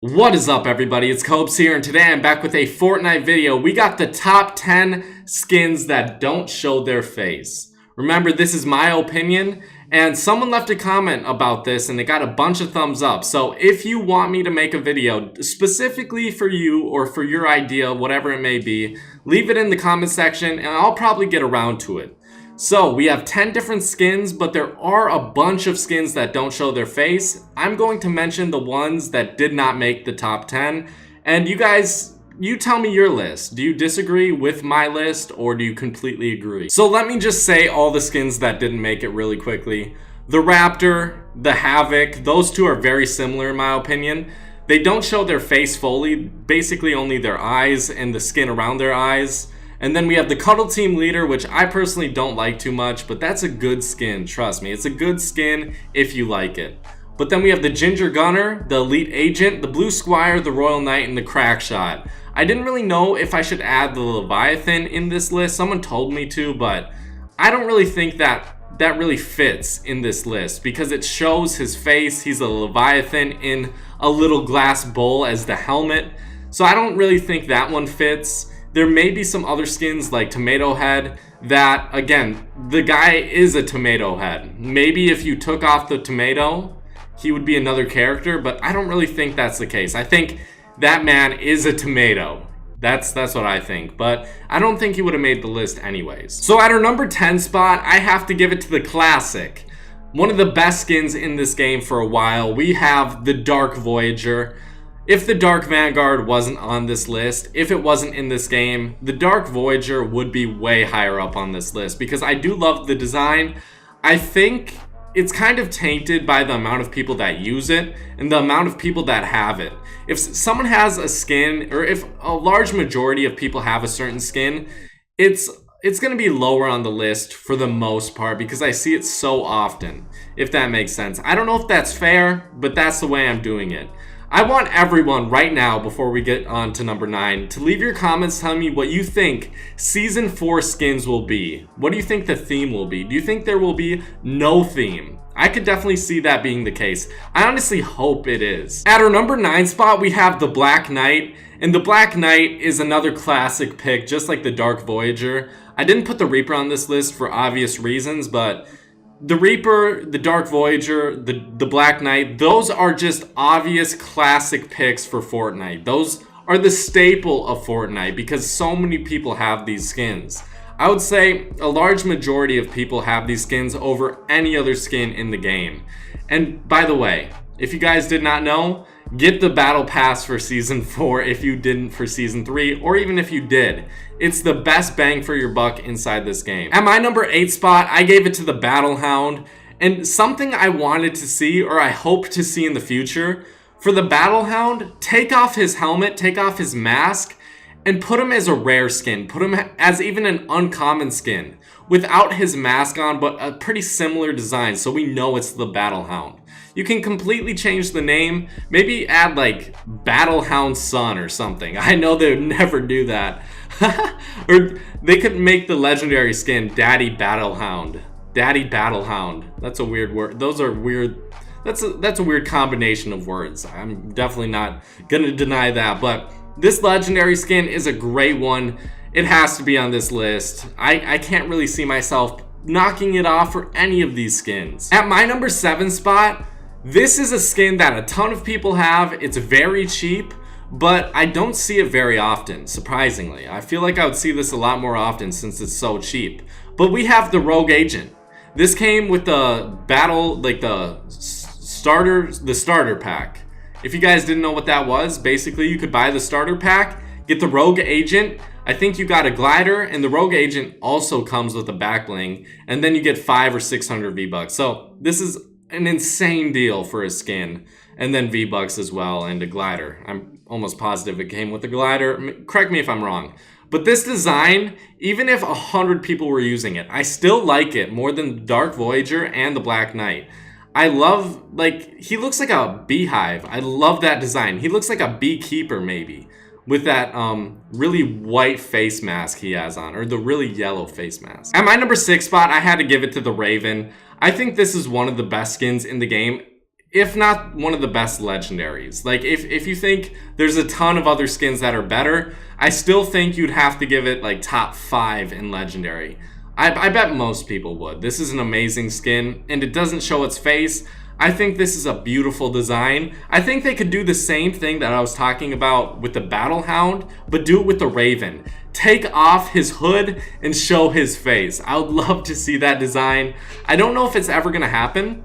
What is up, everybody? It's Copes here, and today I'm back with a Fortnite video. We got the top 10 skins that don't show their face. Remember, this is my opinion, and someone left a comment about this, and it got a bunch of thumbs up. So if you want me to make a video specifically for you or for your idea, whatever it may be, leave it in the comment section, and I'll probably get around to it. So we have 10 different skins, but there are a bunch of skins that don't show their face. I'm going to mention the ones that did not make the top 10. And you guys, you tell me your list. Do you disagree with my list or do you completely agree? So let me just say all the skins that didn't make it really quickly. The Raptor, the Havoc, those two are very similar in my opinion. They don't show their face fully, basically only their eyes and the skin around their eyes. And then we have the Cuddle Team Leader, which I personally don't like too much, but that's a good skin, trust me. It's a good skin if you like it. But then we have the Ginger Gunner, the Elite Agent, the Blue Squire, the Royal Knight, and the Crack Shot. I didn't really know if I should add the Leviathan in this list. Someone told me to, but I don't really think that really fits in this list because it shows his face. He's a Leviathan in a little glass bowl as the helmet. So I don't really think that one fits. There may be some other skins like Tomato Head that, again, the guy is a tomato head. Maybe if you took off the tomato, he would be another character, but I don't really think that's the case. I think that man is a tomato. That's what I think, but I don't think he would have made the list anyways. So at our number 10 spot, I have to give it to the classic. One of the best skins in this game for a while. We have the Dark Voyager. If the Dark Vanguard wasn't on this list, if it wasn't in this game, the Dark Voyager would be way higher up on this list because I do love the design. I think it's kind of tainted by the amount of people that use it and the amount of people that have it. If someone has a skin, or if a large majority of people have a certain skin, it's going to be lower on the list for the most part because I see it so often, if that makes sense. I don't know if that's fair, but that's the way I'm doing it. I want everyone right now, before we get on to number 9, to leave your comments telling me what you think Season 4 skins will be. What do you think the theme will be? Do you think there will be no theme? I could definitely see that being the case. I honestly hope it is. At our number 9 spot, we have the Black Knight. And the Black Knight is another classic pick, just like the Dark Voyager. I didn't put the Reaper on this list for obvious reasons, but the Reaper, the Dark Voyager, the Black Knight, those are just obvious classic picks for Fortnite. Those are the staple of Fortnite because so many people have these skins. I would say a large majority of people have these skins over any other skin in the game. And by the way, if you guys did not know, get the Battle Pass for Season 4 if you didn't for Season 3, or even if you did. It's the best bang for your buck inside this game. At my number 8 spot, I gave it to the Battle Hound. And something I wanted to see, or I hope to see in the future, for the Battle Hound, take off his helmet, take off his mask, and put him as a rare skin. Put him as even an uncommon skin. Without his mask on, but a pretty similar design, so we know it's the Battle Hound. You can completely change the name, maybe add like Battle Hound Son or something. I know they would never do that. Or they could make the legendary skin Daddy Battle Hound. Daddy Battle Hound. That's a weird word. Those are weird. That's a weird combination of words. I'm definitely not gonna deny that, but this legendary skin is a great one. It has to be on this list. I can't really see myself knocking it off for any of these skins. At my number 7 spot, this is a skin that a ton of people have. It's very cheap, but I don't see it very often, surprisingly. I feel like I would see this a lot more often since it's so cheap. But we have the Rogue Agent. This came with the battle, like the starter pack. If you guys didn't know what that was, basically you could buy the starter pack, get the Rogue Agent. I think you got a glider, and the Rogue Agent also comes with a back bling, and then you get 500 or 600 V-Bucks. So this is an insane deal for a skin, and then V-Bucks as well, and a glider. I'm almost positive it came with a glider. Correct me if I'm wrong. But this design, even if 100 people were using it, I still like it more than the Dark Voyager and the Black Knight. I love, like, he looks like a beehive. I love that design. He looks like a beekeeper maybe, with that really white face mask he has on, or the really yellow face mask. At my number 6 spot, I had to give it to the Raven. I think this is one of the best skins in the game. if not one of the best legendaries. Like, if you think there's a ton of other skins that are better, I still think you'd have to give it like top 5 in legendary. I bet most people would. This is an amazing skin, and it doesn't show its face. I think this is a beautiful design. I think they could do the same thing that I was talking about with the Battle Hound, but do it with the Raven. Take off his hood and show his face. I would love to see that design. I don't know if it's ever gonna happen.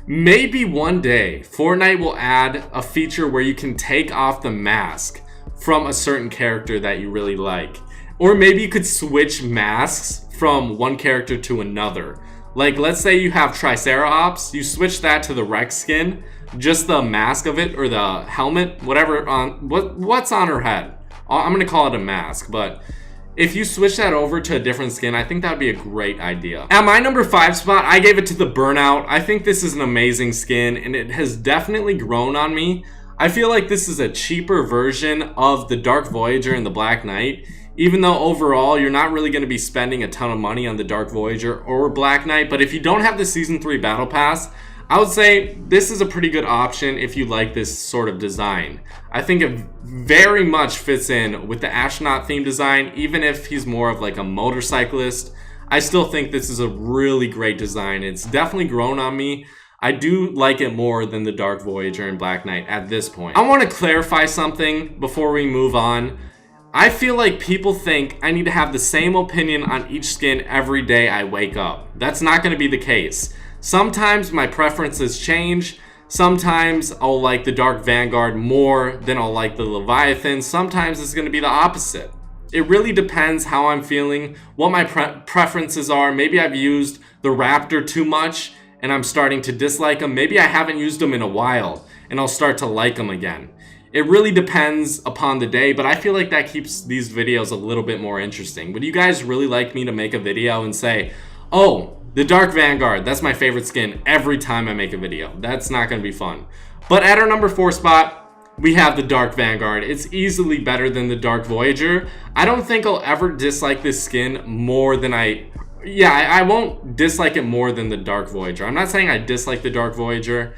Maybe one day Fortnite will add a feature where you can take off the mask from a certain character that you really like. Or maybe you could switch masks from one character to another. Like, let's say you have Triceratops, you switch that to the Rex skin, just the mask of it, or the helmet, whatever, what's on her head. I'm gonna call it a mask, but if you switch that over to a different skin, I think that would be a great idea. At my number 5 spot, I gave it to the Burnout. I think this is an amazing skin, and it has definitely grown on me. I feel like this is a cheaper version of the Dark Voyager and the Black Knight, even though overall you're not really going to be spending a ton of money on the Dark Voyager or Black Knight. But if you don't have the Season 3 Battle Pass, I would say this is a pretty good option if you like this sort of design. I think it very much fits in with the astronaut theme design, even if he's more of like a motorcyclist. I still think this is a really great design. It's definitely grown on me. I do like it more than the Dark Voyager and Black Knight at this point. I want to clarify something before we move on. I feel like people think I need to have the same opinion on each skin every day I wake up. That's not going to be the case. Sometimes my preferences change. Sometimes I'll like the Dark Vanguard more than I'll like the Leviathan. Sometimes it's going to be the opposite. It really depends how I'm feeling, what my preferences are. Maybe I've used the Raptor too much and I'm starting to dislike him. Maybe I haven't used him in a while and I'll start to like him again. It really depends upon the day, but I feel like that keeps these videos a little bit more interesting. Would you guys really like me to make a video and say, oh, the Dark Vanguard, that's my favorite skin every time I make a video? That's not going to be fun. But at our number 4 spot, we have the Dark Vanguard. It's easily better than the Dark Voyager. I don't think I'll ever dislike this skin more than I won't dislike it more than the Dark Voyager. I'm not saying I dislike the Dark Voyager.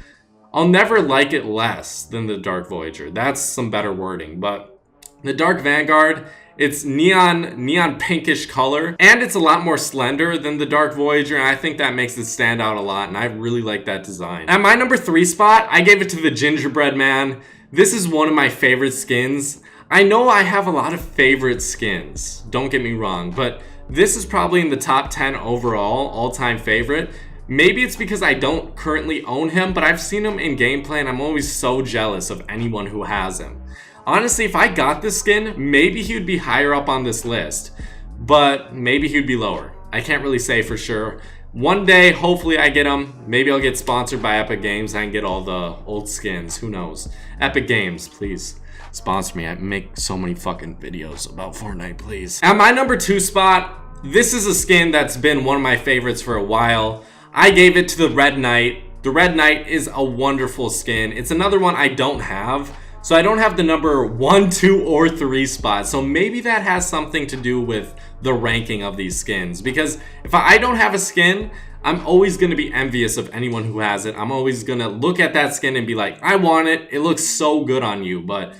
I'll never like it less than the Dark Voyager. That's some better wording. But the Dark Vanguard, it's neon pinkish color, and it's a lot more slender than the Dark Voyager, and I think that makes it stand out a lot, and I really like that design. At my number 3 spot, I gave it to the Gingerbread Man. This is one of my favorite skins. I know I have a lot of favorite skins, don't get me wrong, but this is probably in the top 10 overall, all-time favorite. Maybe it's because I don't currently own him, but I've seen him in gameplay and I'm always so jealous of anyone who has him. Honestly, if I got this skin, maybe he would be higher up on this list, but maybe he would be lower. I can't really say for sure. One day, hopefully I get him. Maybe I'll get sponsored by Epic Games and get all the old skins. Who knows? Epic Games, please sponsor me. I make so many fucking videos about Fortnite, please. At my number 2 spot, this is a skin that's been one of my favorites for a while. I gave it to the Red Knight. The Red Knight is a wonderful skin. It's another one I don't have. So I don't have the number 1, 2, or 3 spot. So maybe that has something to do with the ranking of these skins. Because if I don't have a skin, I'm always going to be envious of anyone who has it. I'm always going to look at that skin and be like, I want it. It looks so good on you. But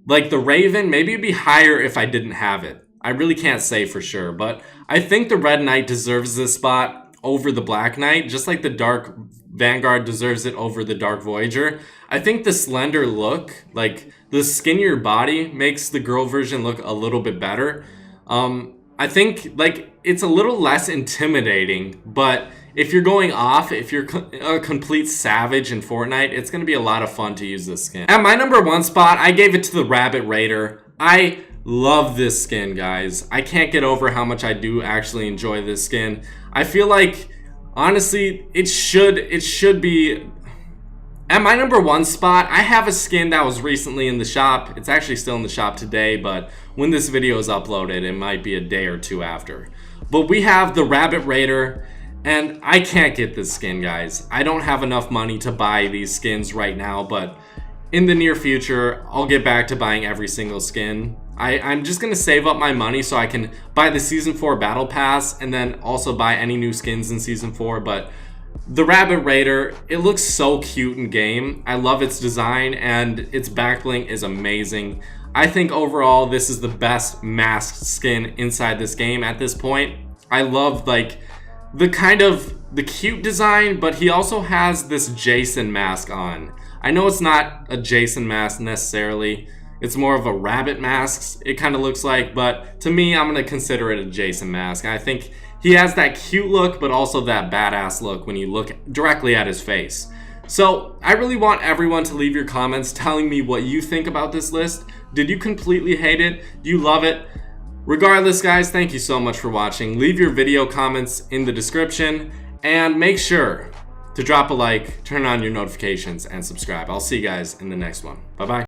like the Raven, maybe it'd be higher if I didn't have it. I really can't say for sure. But I think the Red Knight deserves this spot over the Black Knight, just like the Dark Vanguard deserves it over the Dark Voyager. I think the slender look, like the skinnier body, makes the girl version look a little bit better. I think like it's a little less intimidating, but if you're going off, if you're a complete savage in Fortnite, it's going to be a lot of fun to use this skin. At my number 1 spot, I gave it to the Rabbit Raider. I love this skin, guys. I can't get over how much I do actually enjoy this skin. I feel like, honestly, it should be at my number 1 spot. I have a skin that was recently in the shop. It's actually still in the shop today, but when this video is uploaded, it might be a day or 2 after. But we have the Rabbit Raider, and I can't get this skin, guys. I don't have enough money to buy these skins right now, but in the near future, I'll get back to buying every single skin. I'm just going to save up my money so I can buy the Season 4 Battle Pass and then also buy any new skins in Season 4. But The Rabbit Raider, it looks so cute in game. I love its design and its backbling is amazing. I think overall this is the best masked skin inside this game at this point. I love like the cute design, but he also has this Jason mask on. I know it's not a Jason mask necessarily. It's more of a rabbit mask, it kind of looks like, but to me, I'm gonna consider it a Jason mask. I think he has that cute look, but also that badass look when you look directly at his face. So I really want everyone to leave your comments telling me what you think about this list. Did you completely hate it? Do you love it? Regardless, guys, thank you so much for watching. Leave your video comments in the description and make sure to drop a like, turn on your notifications, and subscribe. I'll see you guys in the next one. Bye-bye.